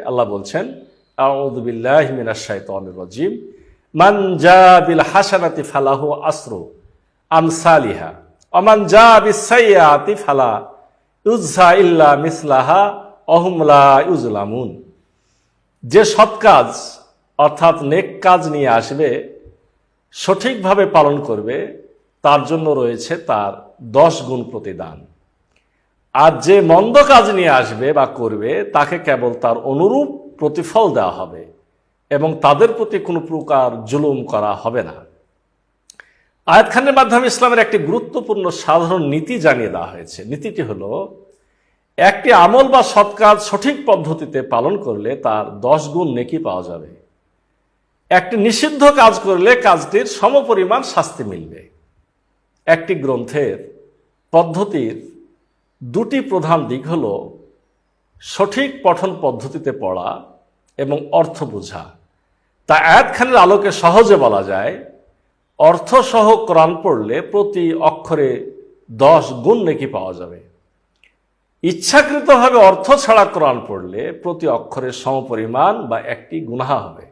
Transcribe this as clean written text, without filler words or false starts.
আল্লাহ বলছেন, আউযু বিল্লাহি মিনাশ শাইতানির রাজিম, মান জা বিল হাসানাতি ফালাহু আসরু আমসালিহা ওয়া মান জা বিস সাইয়্যাতি ফালা ইউজা ইল্লা মিসলাহা ওয়া হুম লা ইউজলামুন। যে সৎ কাজ অর্থাৎ নেক কাজ নিয়ে আসবে, সঠিকভাবে পালন করবে, তার জন্য রয়েছে তার 10 গুণ প্রতিদান। আর যে মন্দ কাজ নিয়ে আসবে বা করবে, তাকে কেবল তার অনুরূপ প্রতিফল দেওয়া হবে এবং তাদের প্রতি কোনো প্রকার জুলুম করা হবে না। আয়াতখানের মাধ্যমে ইসলামের একটি গুরুত্বপূর্ণ সাধারণ নীতি জানিয়ে দেওয়া হয়েছে। নীতিটি হলো, একটি আমল বা সৎ কাজ সঠিক পদ্ধতিতে পালন করলে তার 10 গুণ নেকি পাওয়া যাবে। একটি নিষিদ্ধ কাজ করলে কাজটির সমপরিমাণ শাস্তি মিলবে। একটি গ্রন্থের পদ্ধতির 2টি প্রধান দিক হল সঠিক পঠন পদ্ধতিতে পড়া এবং অর্থ বোঝা। তা আয়াতখানের আলোকে সহজে বলা যায়, অর্থসহ কোরআন পড়লে প্রতি অক্ষরে 10 গুণ নেকি পাওয়া যাবে। ইচ্ছাকৃতভাবে অর্থ ছাড়া কোরআন পড়লে প্রতি অক্ষরের সমপরিমাণ বা একটি গুনাহ হবে।